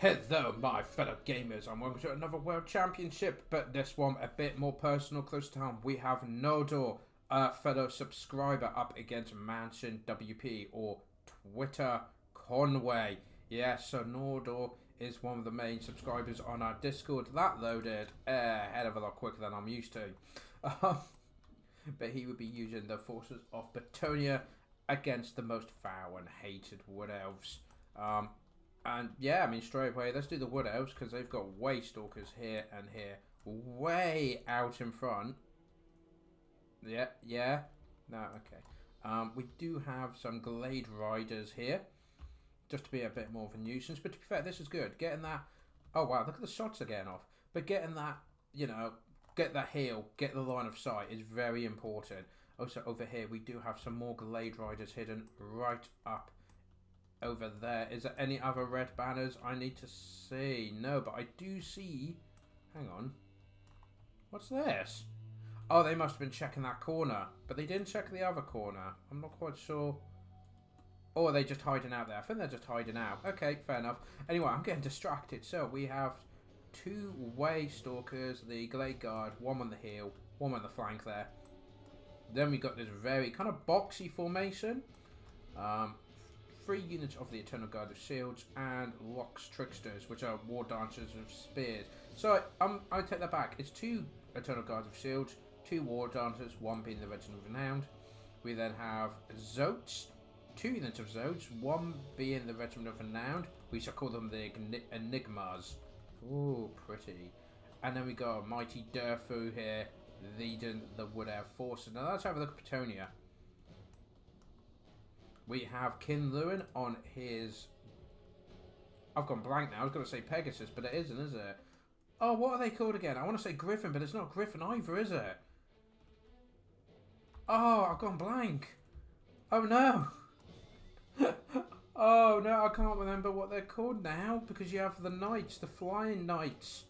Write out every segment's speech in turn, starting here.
Hello my fellow gamers and welcome to another World Championship, but this one a bit more personal, close to home. We have Noldor, a fellow subscriber, up against Mansion WP or Twitty Conway. Yes, so Noldor is one of the main subscribers on our Discord. That loaded a hell of a lot quicker than I'm used to. But he would be using the forces of Bretonnia against the most foul and hated Wood Elves. And yeah, I mean, straight away, let's do the Wood Elves because they've got way stalkers here and here, way out in front. Yeah. No, okay. We do have some Glade Riders here, just to be a bit more of a nuisance. But to be fair, this is good. Getting that. Oh wow, look at the shots they're getting off. But getting that, you know, get that heal, get the line of sight is very important. Also, over here we do have some more Glade Riders hidden right up over there. Is there any other red banners I need to see? No, but I do see... Hang on. What's this? Oh, they must have been checking that corner. But they didn't check the other corner. I'm not quite sure. Or are they just hiding out there? I think they're just hiding out. Okay, fair enough. Anyway, I'm getting distracted. So we have two way stalkers. The Glade Guard. One on the heel. One on the flank there. Then we got this very kind of boxy formation. 3 units of the Eternal Guard of Shields and Locks Tricksters, which are War Dancers of Spears. So I take that back. It's 2 Eternal Guards of Shields, 2 War Dancers, 1 being the Regiment of Renowned. We then have Zotes, 2 units of Zotes, 1 being the Regiment of Renowned. We shall call them the Enigmas. Ooh, pretty. And then we got a Mighty Durfu here, leading the Wood Elf forces. Now let's have a look at Bretonnia. We have Kin Lewin on his... I've gone blank now. I was going to say Pegasus, but it isn't, is it? Oh, what are they called again? I want to say Griffin, but it's not Griffin either, is it? Oh, I've gone blank. Oh, no. Oh, no, I can't remember what they're called now, because you have the Knights, the Flying Knights.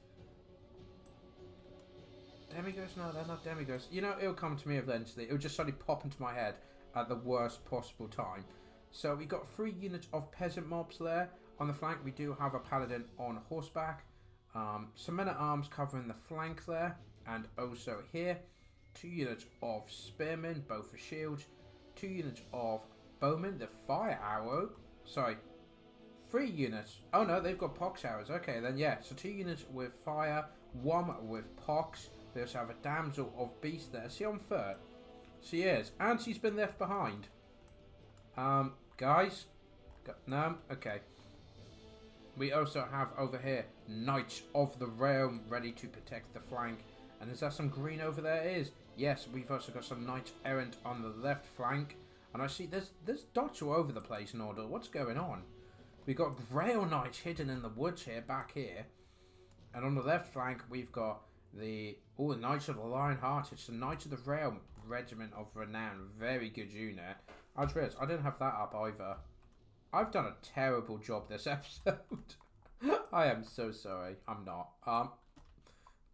Demigos? No, they're not Demigos. You know, it'll come to me eventually. It'll just suddenly pop into my head at the worst possible time. So we got 3 units of peasant mobs there. On the flank we do have a paladin on horseback. Some men-at-arms covering the flank there. And also here, 2 units of spearmen, both for shields. 2 units of bowmen, the fire arrow. Sorry, 3 units. Oh no, they've got pox arrows. Okay then, yeah. So 2 units with fire, 1 with pox. They also have a damsel of beast there. Is she on foot? She is, and she's been left behind. Guys? No? Okay. We also have over here Knights of the Realm ready to protect the flank. And is that some green over there? It is. Yes, we've also got some Knights Errant on the left flank. And I see there's dots all over the place in order. What's going on? We've got Grail Knights hidden in the woods here, back here. And on the left flank, we've got the Knights of the Lionheart. It's the Knights of the Realm Regiment of Renown. Very good unit. I just realised I didn't have that up either. I've done a terrible job this episode. I am so sorry. I'm not.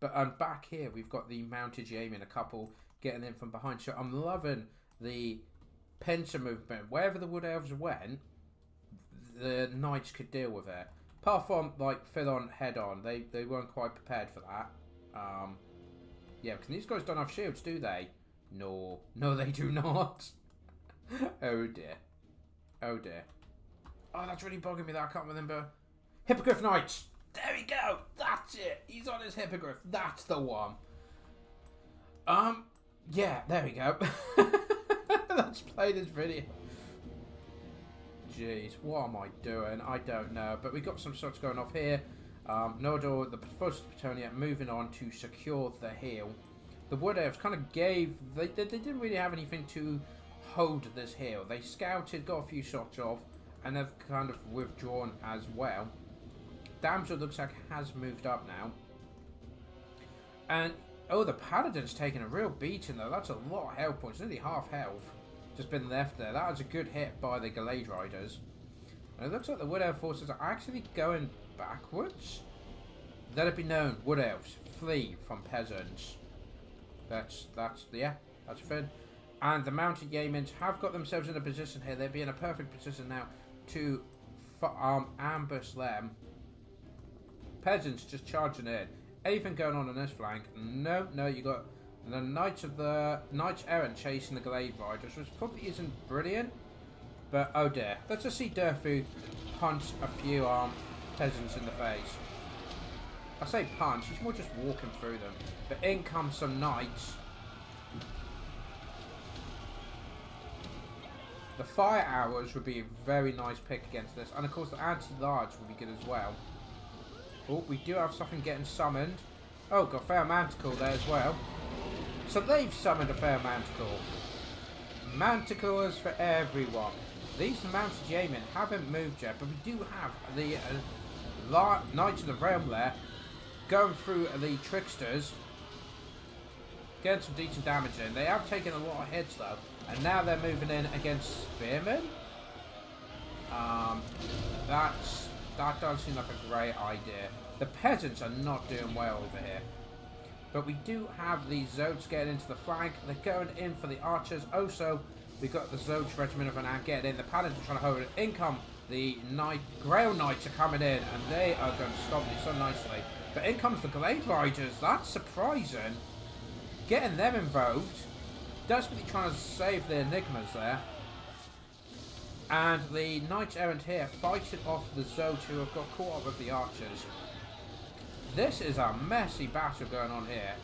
But back here we've got the mounted Yamin, a couple getting in from behind. So I'm loving the pincer movement. Wherever the Wood Elves went, the Knights could deal with it. Apart from like full on head on, they weren't quite prepared for that. Yeah, because these guys don't have shields, do they? No, they do not. Oh dear. Oh dear. Oh, that's really bugging me that I can't remember. Hippogriff Knights. There we go. That's it. He's on his Hippogriff. That's the one. Yeah, there we go. Let's play this video. Jeez, what am I doing? I don't know. But we got some shots going off here. Noldor, the first Bretonnia, moving on to secure the hill. The Wood Elves kind of gave... They didn't really have anything to hold this hill. They scouted, got a few shots off, and they've kind of withdrawn as well. Damsel looks like has moved up now. And, oh, the Paladin's taking a real beating though. That's a lot of health points. Nearly half health. Just been left there. That was a good hit by the Glade Riders. And it looks like the Wood Elf forces are actually going backwards. Let it be known, Wood Elves flee from peasants. That's fair. And the mounted Yamins have got themselves in a position here. They'd be in a perfect position now to ambush them Peasants just charging in. Anything going on this flank? No, you got the Knights Errant chasing the Glade Riders, which probably isn't brilliant. But oh dear. Let's just see Durfu punch a few peasants in the face. I say punch, he's more just walking through them. But in comes some knights. The fire arrows would be a very nice pick against this. And of course the anti-large would be good as well. Oh, we do have something getting summoned. Oh, got Fair Manticle there as well. So they've summoned a Fair Manticle. Manticles for everyone. These mounted yeomen haven't moved yet, but we do have the Knights of the Realm there going through the Tricksters. Getting some decent damage in. They have taken a lot of hits though. And now they're moving in against Spearmen. That does seem like a great idea. The peasants are not doing well over here. But we do have the Zodes getting into the flank. They're going in for the archers. Also, we've got the Zodes regiment of an ant getting in. The paladins are trying to hold it. In come the Grail Knights are coming in. And they are going to stop this so nicely. But in comes the Glade Riders. That's surprising. Getting them involved. Desperately trying to save the Enigmas there. And the Knights Errant here fighting off the Zodes who have got caught up with the archers. This is a messy battle going on here.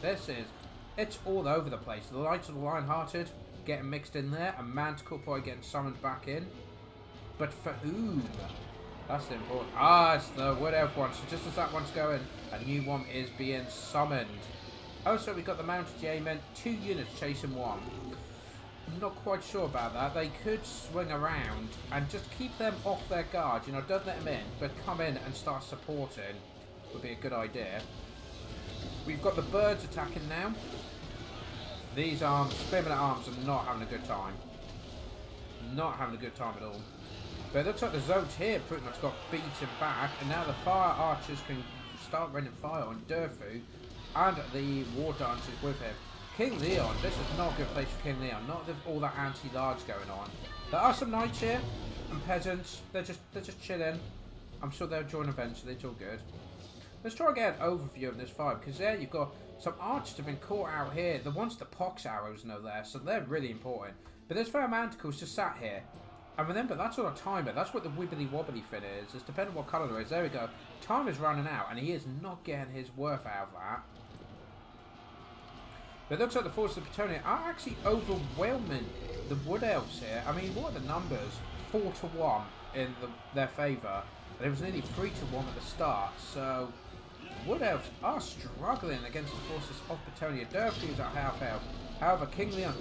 It's all over the place. The Knights of the Lionhearted getting mixed in there. And Manticore probably getting summoned back in. But for whom? That's the important. It's the Wood Elf one. So just as that one's going, a new one is being summoned. Also, we've got the Mounted Yeomen, 2 units chasing one. I'm not quite sure about that. They could swing around and just keep them off their guard. You know, don't let them in, but come in and start supporting. Would be a good idea. We've got the birds attacking now. These Spearmen at Arms are not having a good time. Not having a good time at all. But it looks like the Zodes here pretty much got beaten back, and now the fire archers can start raining fire on Durfu. And the war dancers with him. King Leon, this is not a good place for King Leon. Not with all that anti-large going on. There are some knights here and peasants. They're just chilling. I'm sure they'll join eventually. It's all good. Let's try and get an overview of this fight, because there you've got some archers have been caught out here. The ones the pox arrows know there, so they're really important. But there's Fair Manticles just sat here. And remember, that's on a timer. That's what the wibbly wobbly fin is. It's depending on what colour it is. There we go. Time is running out, and he is not getting his worth out of that. But it looks like the forces of Bretonnia are actually overwhelming the Wood Elves here. I mean, what are the numbers? 4-1 in their favour. And it was nearly 3-1 at the start. So, Wood Elves are struggling against the forces of Bretonnia. Durfu's at half health. However, King Leon...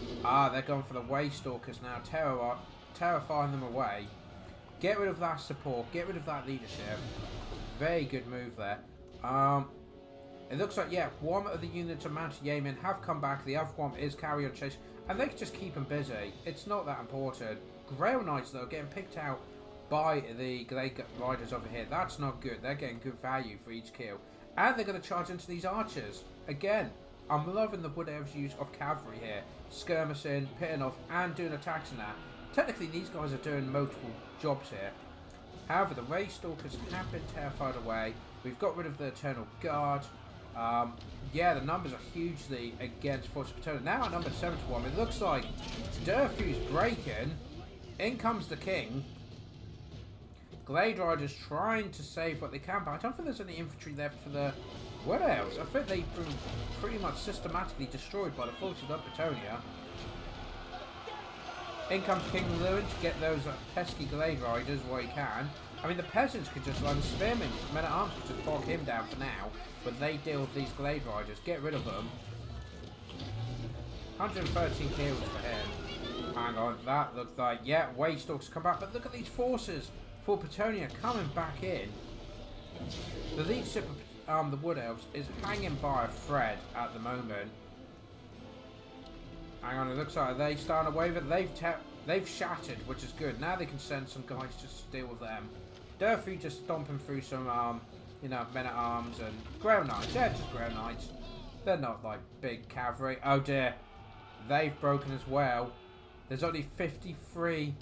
they're going for the Waystalkers now. Terrifying them away. Get rid of that support. Get rid of that leadership. Very good move there. It looks like, yeah, one of the units of Mounted Yeomen have come back. The other one is carry on chase. And they can just keep them busy. It's not that important. Grail Knights, though, getting picked out by the Glade Riders over here. That's not good. They're getting good value for each kill. And they're going to charge into these archers. Again, I'm loving the Wood Elves' use of cavalry here. Skirmishing, pitting off, and doing attacks and that. Technically, these guys are doing multiple jobs here. However, the Waystalkers have been terrified away. We've got rid of the Eternal Guard. Yeah, the numbers are hugely against Force of Bretonnia. Now at number 7-1, it looks like Durfu's breaking. In comes the King. Glade Riders trying to save what they can, but I don't think there's any infantry left for the Wood Elves. I think they've been pretty much systematically destroyed by the forces of Bretonnia. In comes King Lewin to get those pesky Glade Riders where he can. I mean, the peasants could just run Spearmen. Men at Arms could just bog him down for now. But they deal with these Glade Riders. Get rid of them. 113 kills for him. Hang on, that looks like, yeah, Waystalkers come back. But look at these forces for Bretonnia coming back in. The leadership of the Wood Elves is hanging by a thread at the moment. Hang on, it looks like they starting to waver. They've shattered, which is good. Now they can send some guys just to deal with them. Durfu just stomping through some, you know, men at arms and Grail Knights. They're just Grail Knights. They're not like big cavalry. Oh dear, they've broken as well. There's only 53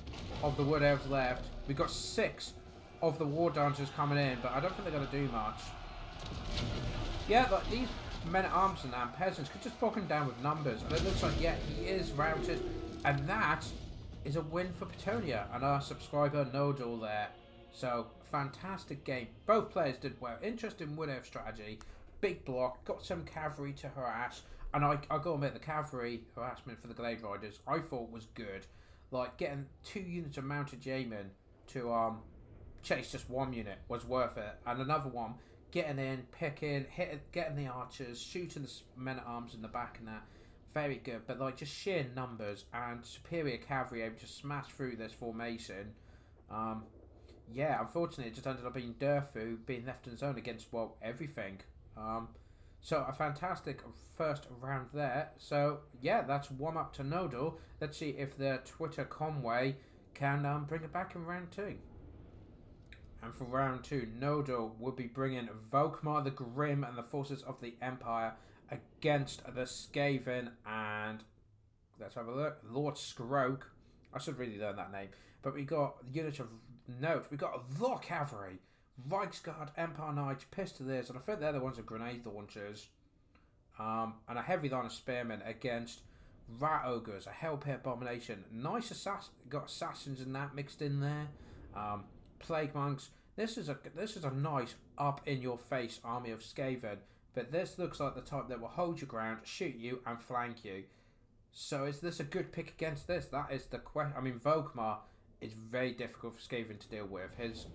of the Wood Elves left. We've got 6 of the War Dancers coming in, but I don't think they're going to do much. yeah, like these men-at-arms and peasants could just block him down with numbers. And it looks like, yeah, he is routed. And that is a win for Bretonnia and our subscriber Noldor there. So, fantastic game. Both players did well. Interesting wood elf strategy. Big block. Got some cavalry to harass. And I gotta admit, the cavalry harassment for the Glade Riders I thought was good. Like, getting 2 units of mounted yeomen to chase just 1 unit was worth it. And another one, getting in, picking, getting the archers, shooting the men-at-arms in the back and that. Very good. But, like, just sheer numbers and superior cavalry able to smash through this formation. Yeah, unfortunately, it just ended up being Durfu being left in his own against, well, everything. So a fantastic first round there. So yeah, that's 1-up to Noldor. Let's see if the Twitty Conway can bring it back in round 2. And for round 2, Noldor will be bringing Volkmar the Grim and the forces of the Empire against the Skaven and let's have a look. Lord Skroke. I should really learn that name. But we got units of note. We got the cavalry. Reiksguard, Empire Knights, Pistoliers, and I think they're the ones with grenade launchers. And a heavy line of spearmen against Rat Ogres, a Hellpit Abomination. Nice got assassins in that mixed in there. Plague Monks. This is a nice up in your face army of Skaven. But this looks like the type that will hold your ground, shoot you, and flank you. So is this a good pick against this? That is the question. I mean, Volkmar is very difficult for Skaven to deal with. His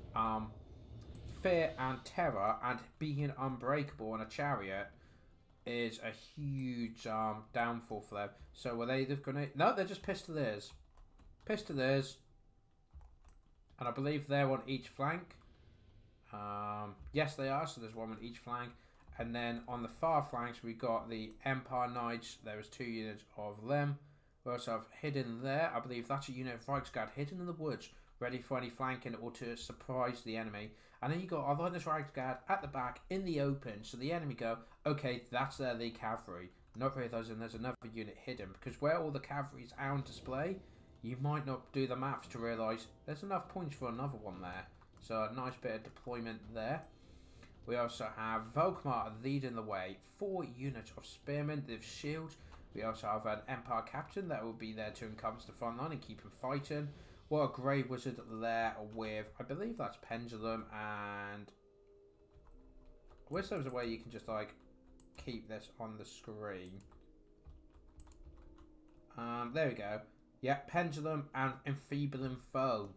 fear and terror and being unbreakable on a chariot is a huge downfall for them. So were they gonna? No, they're just Pistoliers. Pistoliers, and I believe they're on each flank. Yes, they are. So there's one on each flank, and then on the far flanks we got the Empire Knights. There was 2 units of them. We also have hidden there. I believe that's a unit of Reiksguard hidden in the woods, ready for any flanking or to surprise the enemy. And then you got our Linus Reiksguard at the back in the open, so the enemy go, okay, that's the cavalry. Not realising there's another unit hidden, because where all the cavalry is out on display, you might not do the maths to realise there's enough points for another one there. So a nice bit of deployment there. We also have Volkmar leading the way, 4 units of spearmen with shields. We also have an Empire Captain that will be there to encompass the front line and keep him fighting. What a Grey Wizard there with, I believe that's Pendulum, and I wish there was a way you can just like keep this on the screen. There we go. Yeah, Pendulum and Enfeebling Foe.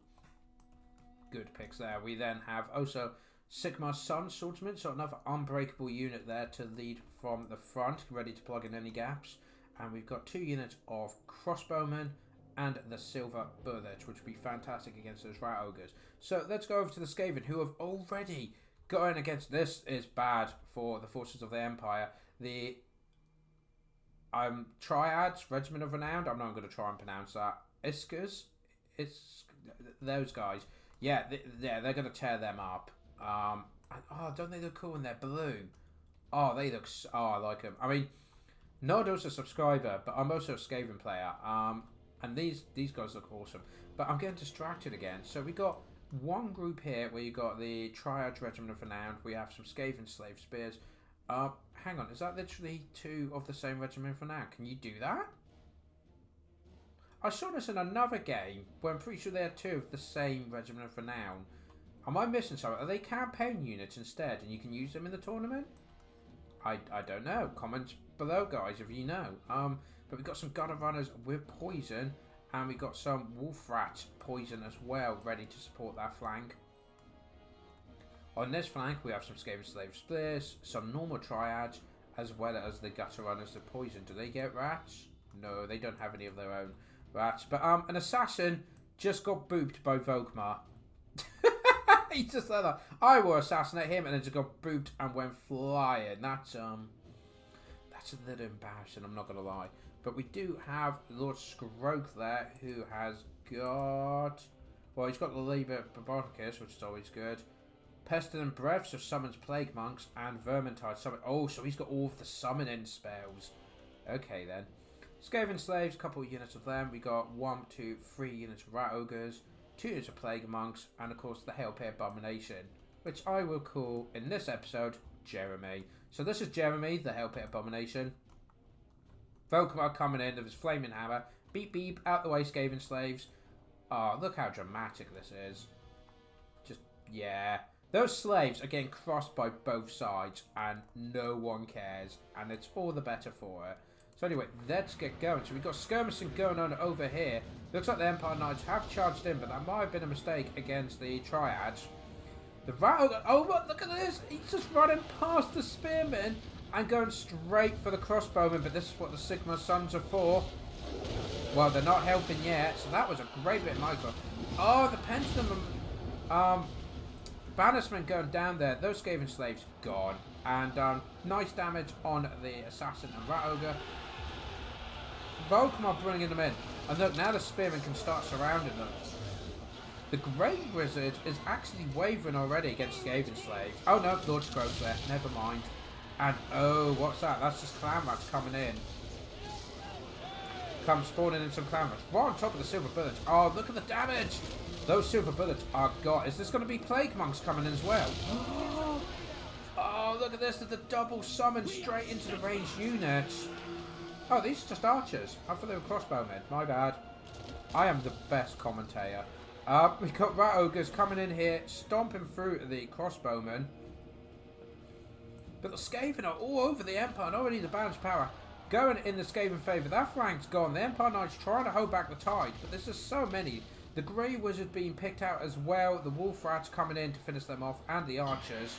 Good picks there. We then have also Sigmar's Son Swordsman, so another unbreakable unit there to lead from the front, ready to plug in any gaps. And we've got 2 units of crossbowmen and the Silver Bullet, which would be fantastic against those Rat Ogres. So let's go over to the Skaven, who have already gone against. This is bad for the forces of the Empire. The Triads, Regiment of Renown. I'm not going to try and pronounce that. Iskers, it's those guys. Yeah, they're going to tear them up. Don't they look cool when they're blue? Oh, they look. Oh, I like them. I mean, Noldor's a subscriber, but I'm also a Skaven player. And these guys look awesome. But I'm getting distracted again. So we got one group here where you got the Triad Regiment of Renown. We have some Skaven Slave Spears. Hang on, is that literally 2 of the same Regiment of Renown? Can you do that? I saw this in another game where I'm pretty sure they had 2 of the same Regiment of Renown. Am I missing something? Are they campaign units instead and you can use them in the tournament? I don't know. Comments below, guys, if you know. But we've got some Gutter Runners with poison, and we've got some Wolf Rat poison as well, ready to support that flank. On this flank, we have some Skaven Slave Spears, some normal Triads, as well as the Gutter Runners with poison. Do they get rats? No, they don't have any of their own rats. But an assassin just got booped by Volkmar. He just said that. I will assassinate him, and then just got booped and went flying. That's a little embarrassing, I'm not going to lie. But we do have Lord Skroke there, who has got... Well, he's got the Liber Barbaricus, which is always good. Pestilent Breath, so summons Plague Monks, and Vermintide summon... Oh, so he's got all of the summoning spells. Okay, then. Skaven Slaves, a couple of units of them. We got 1, 2, 3 units of Rat Ogres, 2 units of Plague Monks, and of course the Hellpit Abomination, which I will call, in this episode, Jeremy. So this is Jeremy, the Hell Pit Abomination. Volkmar coming in with his flaming hammer. Beep beep, out the way, Skaven slaves. Oh, look how dramatic this is. Just, yeah. Those slaves are getting crossed by both sides, and no one cares. And it's all the better for it. So anyway, let's get going. So we've got skirmishing going on over here. Looks like the Empire Knights have charged in, but that might have been a mistake against the Triads. The Rattle... Oh, look at this! He's just running past the Spearmen and going straight for the Crossbowmen, but this is what the Sigma Sons are for. Well, they're not helping yet, so that was a great bit of micro. Oh, the Pendulum... Banishment going down there. Those Skaven slaves gone. And nice damage on the Assassin and Rat Ogre. Volkmar bringing them in. And look, now the Spearmen can start surrounding them. The Grey Wizard is actually wavering already against Skaven slaves. Oh no, Lord Scrope's there. Never mind. And oh, what's that? That's just clan rats coming in. Come spawning in some clan rats. Right on top of the silver bullets. Oh, look at the damage! Those silver bullets are god. Is this going to be plague monks coming in as well? Oh, look at this. The double summon straight into the ranged units. Oh, these are just archers. I thought they were crossbowmen. My bad. I am the best commentator. We've got Rat Ogres coming in here, stomping through the crossbowmen. But the Skaven are all over the Empire, not only the balance power. Going in the Skaven favour. That flank's gone. The Empire Knights trying to hold back the tide, but there's just so many. The Grey Wizard being picked out as well. The Wolf Rats coming in to finish them off, and the Archers.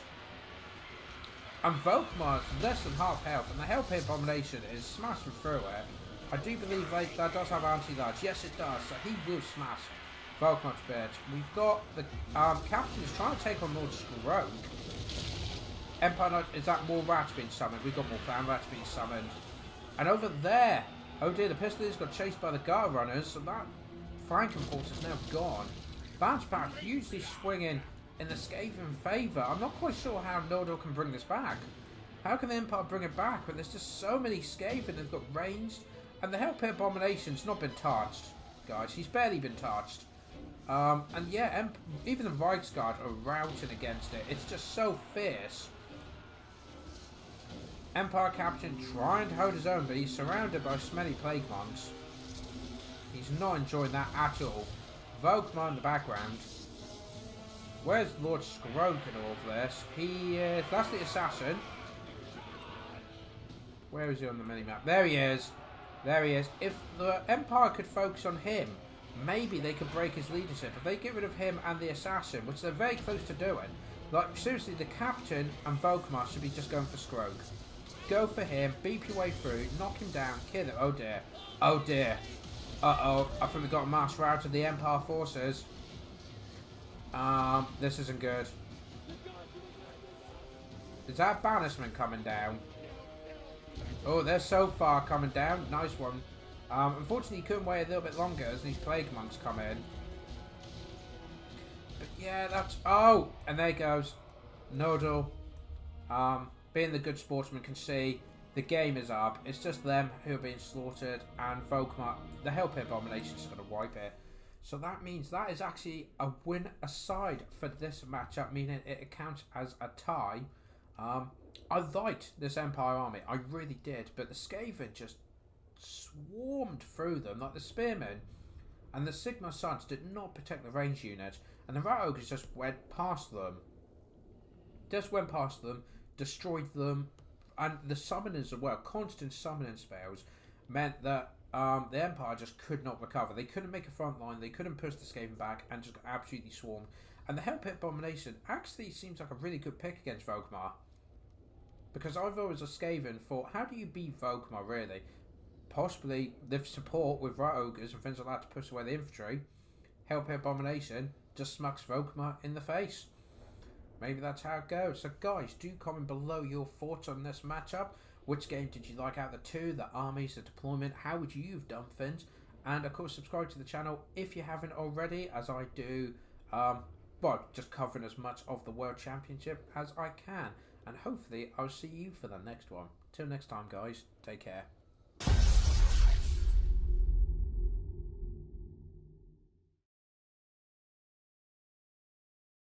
And Volkmar's less than half health, and the Hell Pit Abomination is smashing through it. I do believe that does have anti-large. Yes, it does. So he will smash Volkmar's bit. We've got the Captain is trying to take on Lord Scrope. Empire Knight, is that more rats being summoned? We've got more clan rats being summoned. And over there, oh dear, the Pistoliers got chased by the Guard Runners, so that flanking force is now gone. Bounce back hugely swinging in the Skaven favour. I'm not quite sure how Noldor can bring this back. How can the Empire bring it back when there's just so many Skaven that've got ranged? And the Hell Pit Abomination's not been touched, guys. He's barely been touched. And yeah, even the Reichsguard are routing against it. It's just so fierce. Empire Captain trying to hold his own, but he's surrounded by smelly plague monks. He's not enjoying that at all. Volkmar in the background. Where's Lord Scrope in all of this? He is... That's the assassin. Where is he on the minimap? There he is. There he is. If the Empire could focus on him, maybe they could break his leadership. If they get rid of him and the assassin, which they're very close to doing, like, seriously, the Captain and Volkmar should be just going for Scrope. Go for him, beep your way through, knock him down, kill him. Oh dear. Oh dear. Uh-oh. I think we got a mass rout of the Empire forces. This isn't good. Is that banishment coming down? Oh, they're so far coming down. Nice one. Unfortunately, he couldn't wait a little bit longer as these plague monks come in. But yeah, that's... Oh! And there goes Noldor. Being the good sportsman can see the game is up. It's just them who are being slaughtered, and Volkmar, the Hell Pit Abomination, is going to wipe it. So that means that is actually a win aside for this matchup, meaning it counts as a tie. I liked this Empire army, I really did, but the Skaven just swarmed through them like the Spearmen, and the Sigma Sons did not protect the range units, and the Rat Ogres just went past them. Destroyed them, and the summoners as well, constant summoning spells, meant that the Empire just could not recover. They couldn't make a front line, they couldn't push the Skaven back, and just got absolutely swarmed. And the Hell Pit Abomination actually seems like a really good pick against Volkmar. Because I've always a Skaven thought, how do you beat Volkmar really? Possibly the support with Rat Ogres and things like that to push away the infantry. Hell Pit Abomination just smacks Volkmar in the face. Maybe that's how it goes. So guys, do comment below your thoughts on this matchup. Which game did you like out of the two? The armies, the deployment, how would you have done things? And of course, subscribe to the channel if you haven't already, as I do, well, just covering as much of the World Championship as I can. And hopefully, I'll see you for the next one. Till next time, guys, take care.